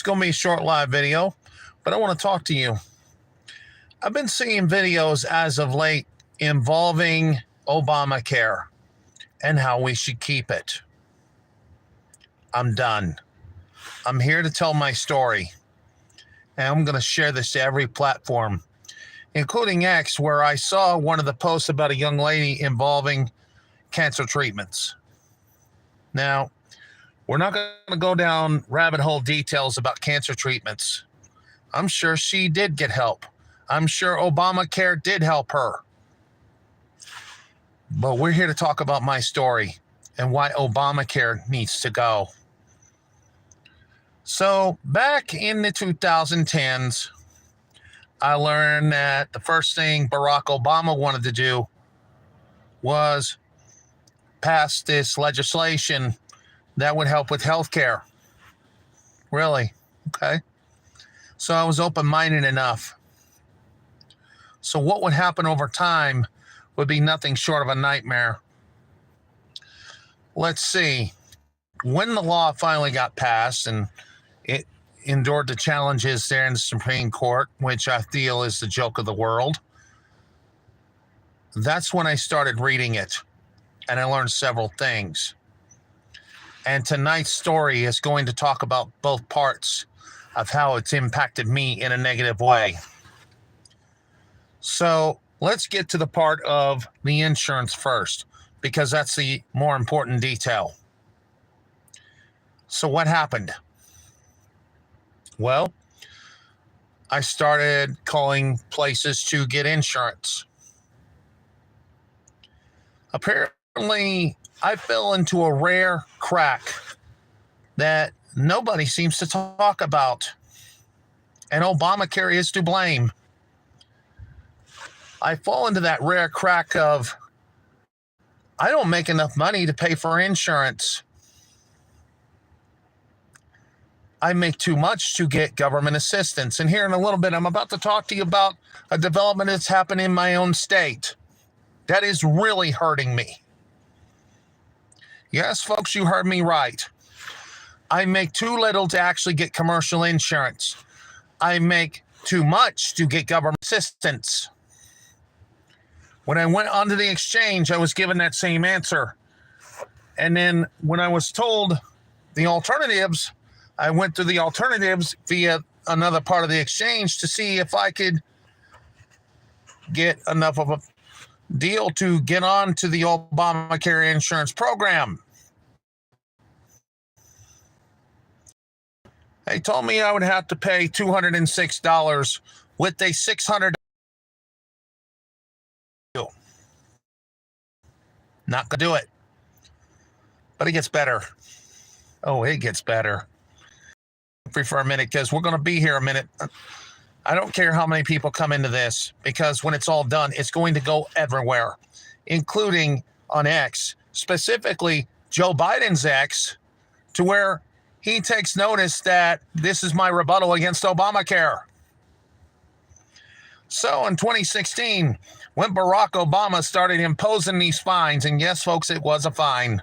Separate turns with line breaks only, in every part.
going to be a short live video, but I want to talk to you. I've been seeing videos as of late involving Obamacare and how we should keep it. I'm done. I'm here to tell my story, and I'm going to share this to every platform, including X, where I saw one of the posts about a young lady involving cancer treatments. Now, we're not going to go down rabbit hole details about cancer treatments. I'm sure she did get help. I'm sure Obamacare did help her. But we're here to talk about my story and why Obamacare needs to go. So back in the 2010s, I learned that the first thing Barack Obama wanted to do was pass this legislation that would help with health care. Really? Okay. So I was open-minded enough. So what would happen over time would be nothing short of a nightmare. Let's see. When the law finally got passed and it endured the challenges there in the Supreme Court, which I feel is the joke of the world, that's when I started reading it, and I learned several things. And tonight's story is going to talk about both parts of how it's impacted me in a negative way. So let's get to the part of the insurance first, because that's the more important detail. So what happened? Well, I started calling places to get insurance. Apparently, I fell into a rare crack that nobody seems to talk about, and Obamacare is to blame. I fall into that rare crack of, I don't make enough money to pay for insurance. I make too much to get government assistance. And here in a little bit, I'm about to talk to you about a development that's happened in my own state that is really hurting me. Yes, folks, you heard me right. I make too little to actually get commercial insurance. I make too much to get government assistance. When I went onto the exchange, I was given that same answer. And then when I was told the alternatives, I went through the alternatives via another part of the exchange to see if I could get enough of a deal to get on to the Obamacare insurance program. They told me I would have to pay $206 with a $600 deal. Not gonna do it. But it gets better. Oh, it gets better. Free for a minute, because we're going to be here a minute. I don't care how many people come into this, because when it's all done, it's going to go everywhere, including on X, specifically Joe Biden's X, to where he takes notice that this is my rebuttal against Obamacare. So in 2016, when Barack Obama started imposing these fines, and yes, folks, it was a fine.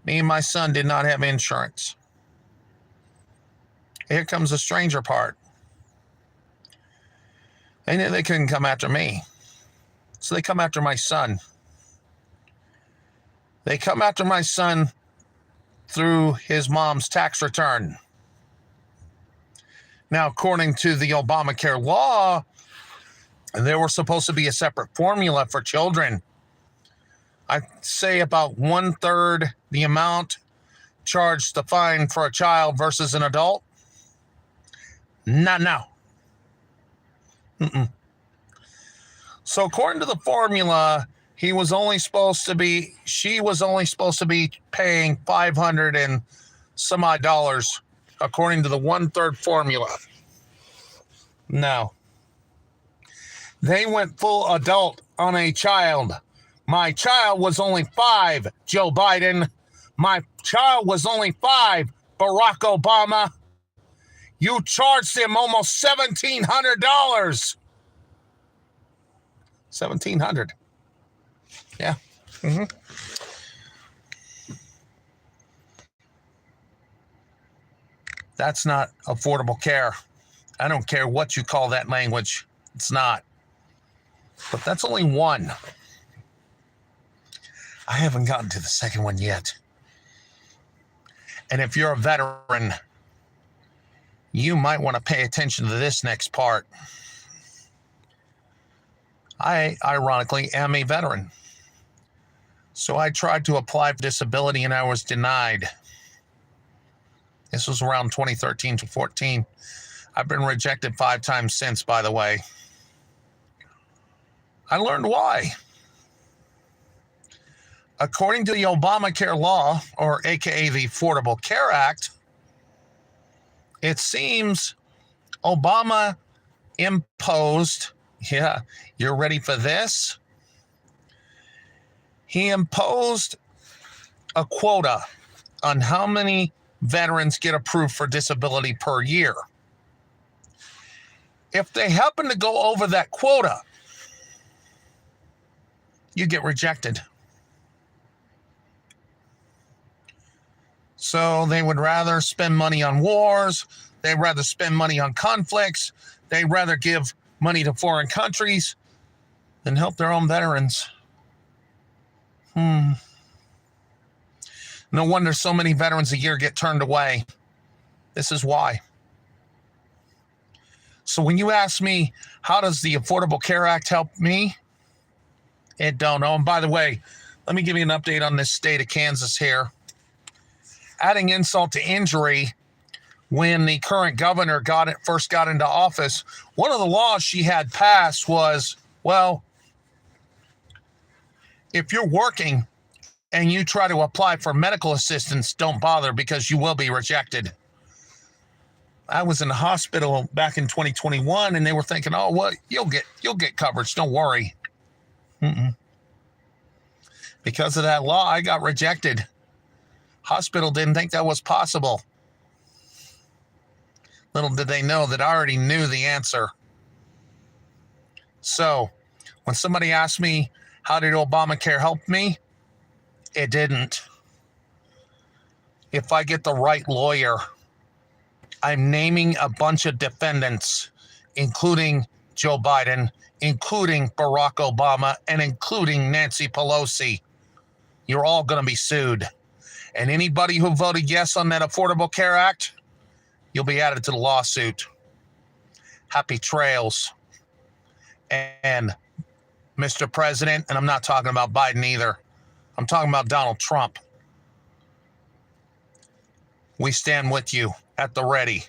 Me and my son did not have insurance. Here comes the stranger part. They knew they couldn't come after me, so they come after my son. They come after my son through his mom's tax return. Now, according to the Obamacare law, there was supposed to be a separate formula for children. I'd say about 1/3 the amount charged the fine for a child versus an adult. Not now. So according to the formula, she was only supposed to be paying $500 and some odd dollars, according to the 1/3 formula. No. They went full adult on a child. My child was only 5, Joe Biden. My child was only 5, Barack Obama. You charged him almost $1,700. $1,700. Yeah. That's not affordable care. I don't care what you call that language. It's not. But that's only one. I haven't gotten to the second one yet. And if you're a veteran, you might want to pay attention to this next part. I, ironically, am a veteran. So I tried to apply for disability and I was denied. This was around 2013 to 14. I've been rejected 5 times since, by the way. I learned why. According to the Obamacare law, or AKA the Affordable Care Act, it seems Obama imposed, yeah, you're ready for this? He imposed a quota on how many veterans get approved for disability per year. If they happen to go over that quota, you get rejected. So they would rather spend money on wars, they'd rather spend money on conflicts, they'd rather give money to foreign countries than help their own veterans. No wonder so many veterans a year get turned away. This is why. So when you ask me, how does the Affordable Care Act help me? It don't know. And by the way, let me give you an update on this state of Kansas here. Adding insult to injury, when the current governor first got into office, one of the laws she had passed was, well, if you're working and you try to apply for medical assistance, don't bother because you will be rejected. I was in the hospital back in 2021 and they were thinking, oh, well, you'll get coverage, don't worry. Because of that law, I got rejected. Hospital didn't think that was possible. Little did they know that I already knew the answer. So when somebody asked me, how did Obamacare help me? It didn't. If I get the right lawyer, I'm naming a bunch of defendants, including Joe Biden, including Barack Obama, and including Nancy Pelosi. You're all going to be sued. And anybody who voted yes on that Affordable Care Act, you'll be added to the lawsuit. Happy trails. And Mr. President, and I'm not talking about Biden either. I'm talking about Donald Trump. We stand with you at the ready.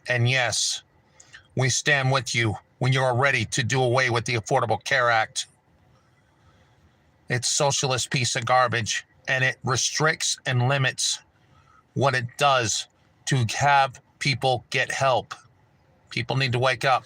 And yes, we stand with you when you're ready to do away with the Affordable Care Act. It's a socialist piece of garbage, and it restricts and limits what it does to have people get help. People need to wake up.